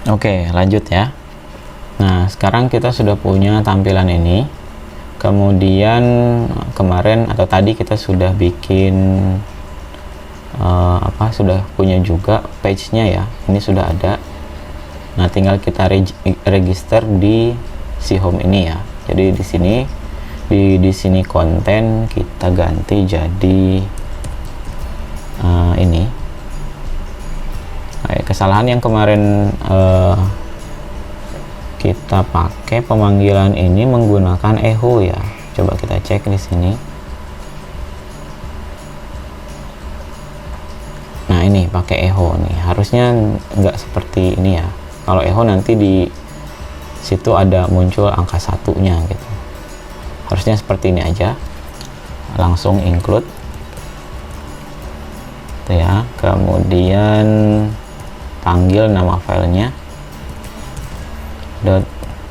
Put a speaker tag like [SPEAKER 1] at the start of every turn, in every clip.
[SPEAKER 1] Oke, lanjut ya. Nah, sekarang kita sudah punya tampilan ini. Kemudian kemarin atau tadi kita sudah bikin sudah punya juga page-nya ya. Ini sudah ada. Nah, tinggal kita register di si home ini ya. Jadi di sini konten kita ganti jadi ini. Kesalahan yang kemarin kita pakai pemanggilan ini menggunakan echo ya. Coba kita cek di sini. Nah, ini pakai echo nih. Harusnya nggak seperti ini ya. Kalau echo nanti di situ ada muncul angka satunya gitu. Harusnya seperti ini aja. Langsung include. Tuh ya. Kemudian panggil nama filenya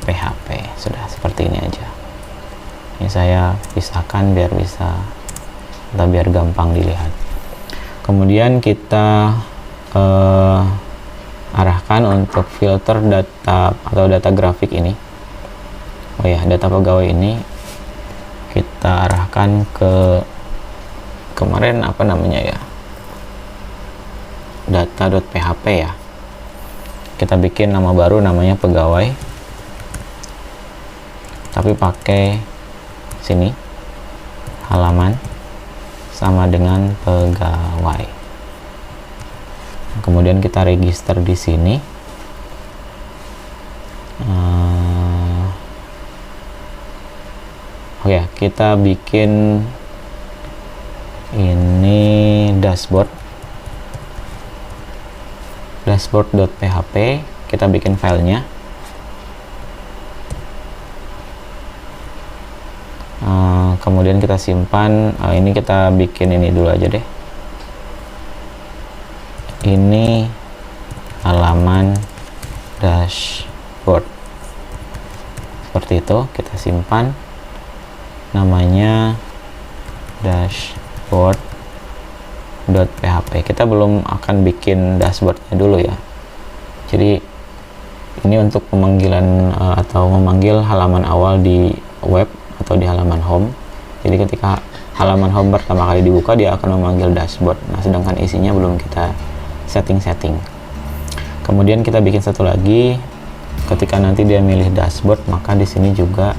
[SPEAKER 1] .php. Sudah seperti ini aja. Ini saya pisahkan biar gampang dilihat. Kemudian kita arahkan untuk filter data atau data grafik ini. Oh ya, data pegawai ini kita arahkan ke kemarin apa namanya ya, data.php ya. Kita bikin nama baru namanya pegawai, tapi pakai sini halaman sama dengan pegawai. Kemudian kita register di sini. Oh ya, kita bikin ini dashboard.php. Kita bikin filenya. Kemudian kita simpan. Ini kita bikin ini dulu aja deh. Ini halaman dashboard. Seperti itu, kita simpan. Namanya dashboard.php. Kita belum akan bikin dashboardnya dulu ya. Jadi ini untuk pemanggilan atau memanggil halaman awal di web atau di halaman home. Jadi ketika halaman home pertama kali dibuka, dia akan memanggil dashboard. Nah, sedangkan isinya belum kita setting. Kemudian kita bikin satu lagi. Ketika nanti dia milih dashboard, maka di sini juga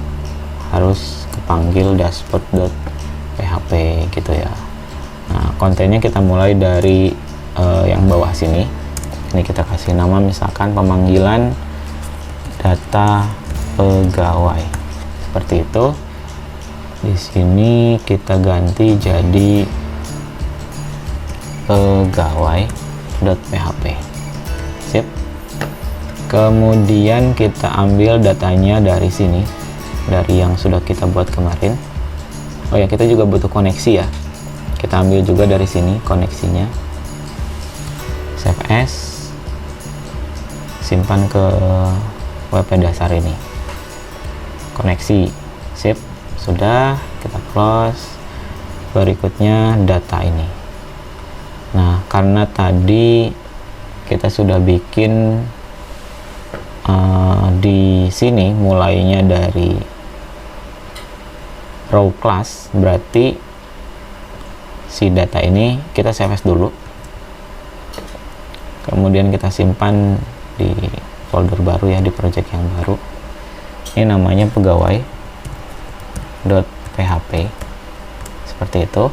[SPEAKER 1] harus kepanggil dashboard.php gitu ya. Nah, kontennya kita mulai dari yang bawah sini. Ini kita kasih nama misalkan pemanggilan data pegawai. Seperti itu. Di sini kita ganti jadi pegawai.php. Sip. Kemudian kita ambil datanya dari sini, dari yang sudah kita buat kemarin. Oh ya, kita juga butuh koneksi ya. Kita ambil juga dari sini koneksinya. Save as. Simpan ke web dasar ini. Koneksi. Sip. Sudah, kita close. Berikutnya data ini. Nah, karena tadi kita sudah bikin di sini mulainya dari row class, berarti si data ini kita save as dulu. Kemudian kita simpan di folder baru ya, di project yang baru. Ini namanya pegawai.php. Seperti itu.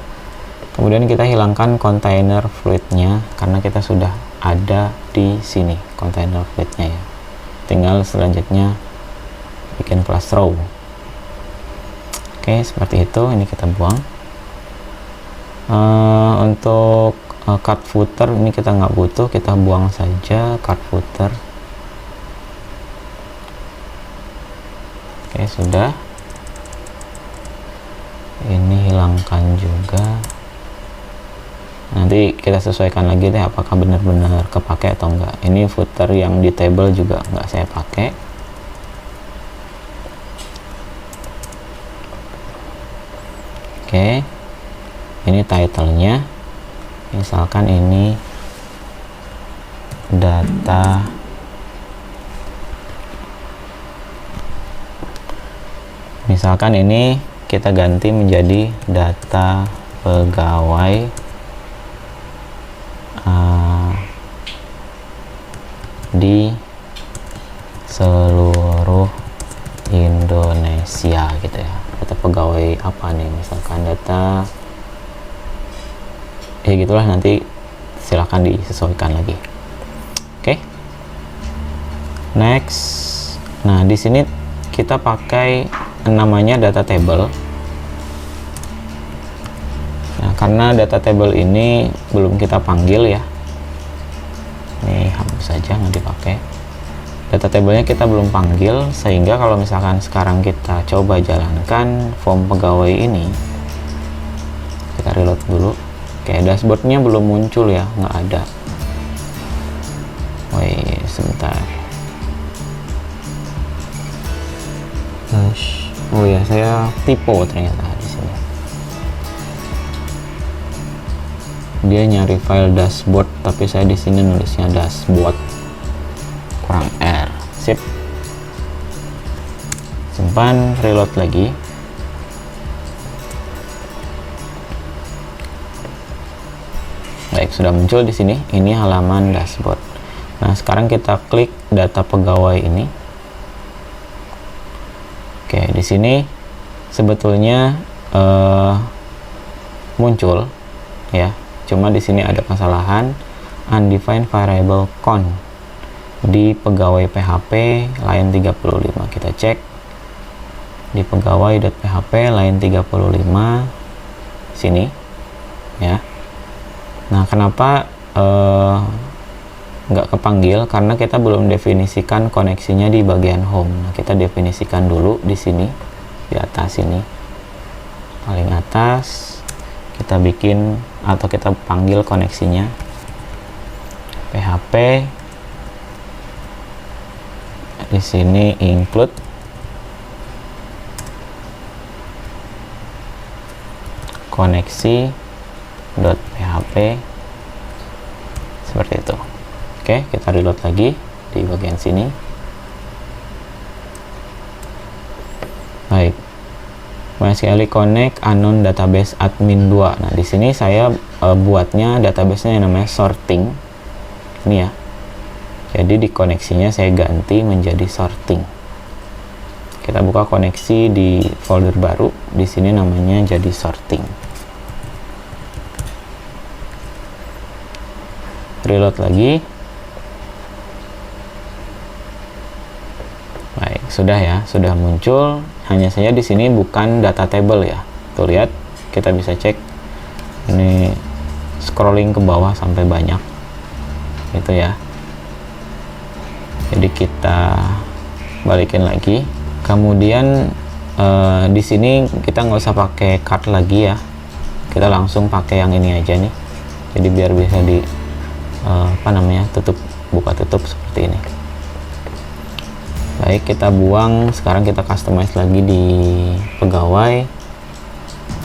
[SPEAKER 1] Kemudian kita hilangkan container fluidnya karena kita sudah ada di sini container fluidnya ya. Tinggal selanjutnya bikin class row. Oke, seperti itu. Ini kita buang. Untuk card footer ini kita nggak butuh, kita buang saja card footer. Oke, sudah. Ini hilangkan juga. Nanti kita sesuaikan lagi deh apakah benar-benar kepake atau enggak. Ini footer yang di table juga nggak saya pakai. Oke, ini title-nya. Misalkan ini data Misalkan ini kita ganti menjadi data pegawai di seluruh Indonesia gitu ya. Data pegawai apa nih, misalkan data ya gitulah, nanti silahkan disesuaikan lagi. Oke. Next. Nah, di sini kita pakai namanya data table. Nah, karena data table ini belum kita panggil ya. Ini hapus saja, nggak dipakai. Data tablenya kita belum panggil, sehingga kalau misalkan sekarang kita coba jalankan form pegawai ini, kita reload dulu. Oke, dashboardnya belum muncul ya, nggak ada. Wait, sebentar. Oh ya, saya typo ternyata di sini. Dia nyari file dashboard, tapi saya di sini nulisnya dashboard. Kurang R. Sip. Simpan, reload lagi. Baik, sudah muncul di sini. Ini halaman dashboard. Nah, sekarang kita klik data pegawai ini. Oke, di sini sebetulnya muncul ya. Cuma di sini ada kesalahan undefined variable count di pegawai PHP line 35. Kita cek di pegawai.php line 35 sini ya. Nah, kenapa nggak kepanggil? Karena kita belum definisikan koneksinya di bagian home. Nah, kita definisikan dulu di sini, di atas ini, paling atas. Kita bikin atau kita panggil koneksinya PHP. Di sini include koneksi.php seperti itu. Oke, kita reload lagi di bagian sini. Baik, MySQL Connect unknown database admin 2. Nah, di sini saya buatnya database-nya yang namanya sorting. Ini ya. Jadi di koneksinya saya ganti menjadi sorting. Kita buka koneksi di folder baru. Di sini namanya jadi sorting. Reload lagi. Baik, sudah ya, sudah muncul. Hanya saja di sini bukan data table ya. Tuh lihat, kita bisa cek. Ini scrolling ke bawah sampai banyak. Itu ya. Jadi kita balikin lagi. Kemudian di sini kita nggak usah pakai card lagi ya. Kita langsung pakai yang ini aja nih. Jadi biar bisa di tutup, buka tutup seperti ini. Baik, kita buang. Sekarang kita customize lagi di pegawai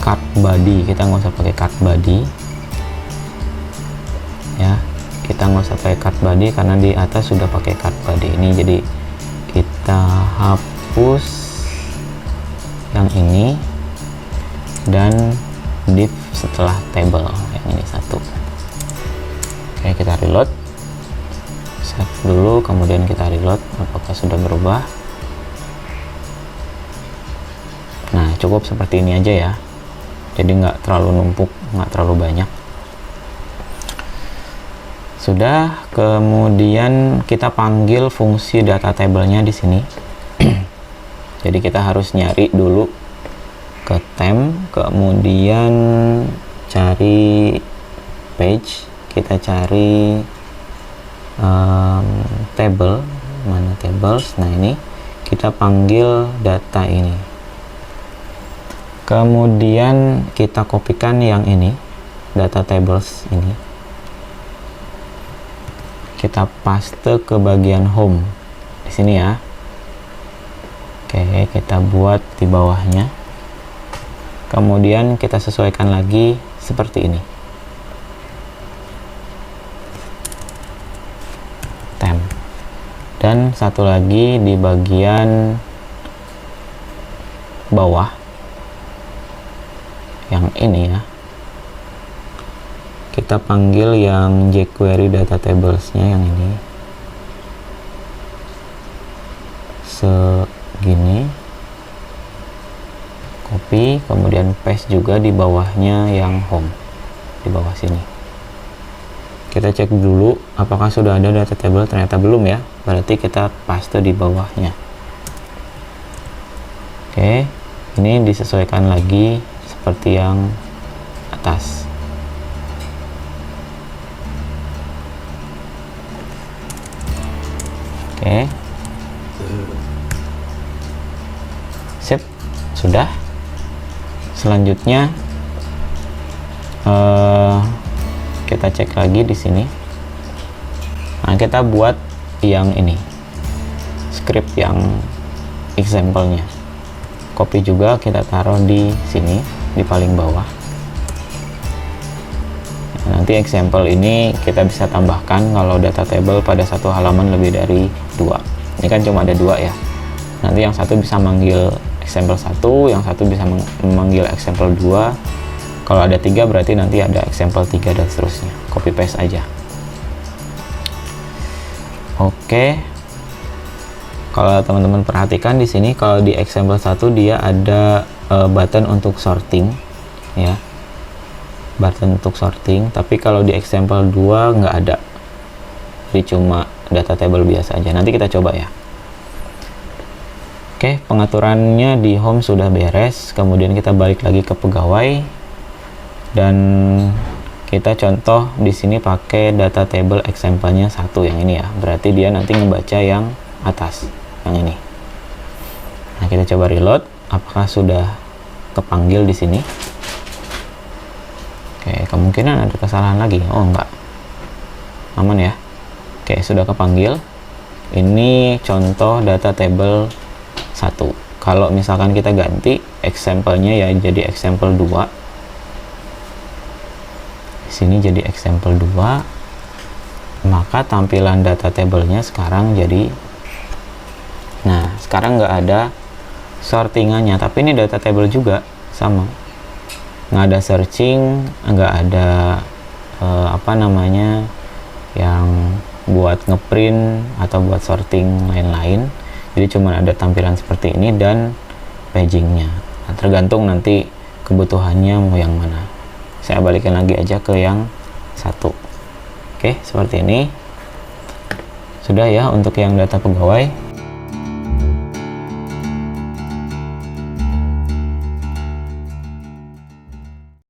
[SPEAKER 1] card body. Kita nggak usah pakai card body ya. Kita nggak usah pakai card body karena di atas sudah pakai card body ini. Jadi kita hapus yang ini dan div setelah table yang ini satu. Oke, kita reload, save dulu, kemudian kita reload. Apakah sudah berubah? Nah, cukup seperti ini aja ya. Jadi nggak terlalu numpuk, nggak terlalu banyak. Sudah. Kemudian kita panggil fungsi data table-nya di sini. Jadi kita harus nyari dulu ke temp, kemudian cari page, kita cari table, mana tables. Nah, ini kita panggil data ini, kemudian kita kopikan yang ini, data tables ini, kita paste ke bagian home di sini ya. Oke, kita buat di bawahnya, kemudian kita sesuaikan lagi seperti ini. Dan satu lagi di bagian bawah yang ini ya, kita panggil yang jQuery data tables-nya yang ini segini, copy, kemudian paste juga di bawahnya yang home, di bawah sini. Kita cek dulu apakah sudah ada data table. Ternyata belum ya, berarti kita paste di bawahnya. Oke, ini disesuaikan lagi seperti yang atas. Oke, sip, sudah. Selanjutnya kita cek lagi di sini. Nah, kita buat yang ini, script yang example-nya. Copy juga, kita taruh di sini, di paling bawah. Nanti example ini kita bisa tambahkan kalau data table pada satu halaman lebih dari 2. Ini kan cuma ada 2 ya. Nanti yang satu bisa manggil example 1, yang satu bisa memanggil example 2. Kalau ada 3 berarti nanti ada example 3 dan seterusnya. Copy paste aja. Oke. Kalau teman-teman perhatikan di sini, kalau di example 1 dia ada button untuk sorting ya. Button untuk sorting, tapi kalau di example 2 nggak ada, jadi cuma data table biasa aja. Nanti kita coba ya. Oke, pengaturannya di home sudah beres. Kemudian kita balik lagi ke pegawai dan kita contoh di sini pakai data table example-nya 1 yang ini ya, berarti dia nanti ngebaca yang atas, yang ini. Nah, kita coba reload, apakah sudah kepanggil di sini. Oke, kemungkinan ada kesalahan lagi. Oh, enggak. Aman ya. Oke, sudah kepanggil. Ini contoh data table 1. Kalau misalkan kita ganti example-nya ya jadi example 2. Di sini jadi example 2. Maka tampilan data table-nya sekarang jadi, nah, sekarang nggak ada sortingannya, tapi ini data table juga sama. Nggak ada searching, nggak ada apa namanya yang buat ngeprint atau buat sorting lain-lain. Jadi cuma ada tampilan seperti ini dan pagingnya. Nah, tergantung nanti kebutuhannya mau yang mana. Saya balikin lagi aja ke yang 1. Oke, seperti ini sudah ya untuk yang data pegawai.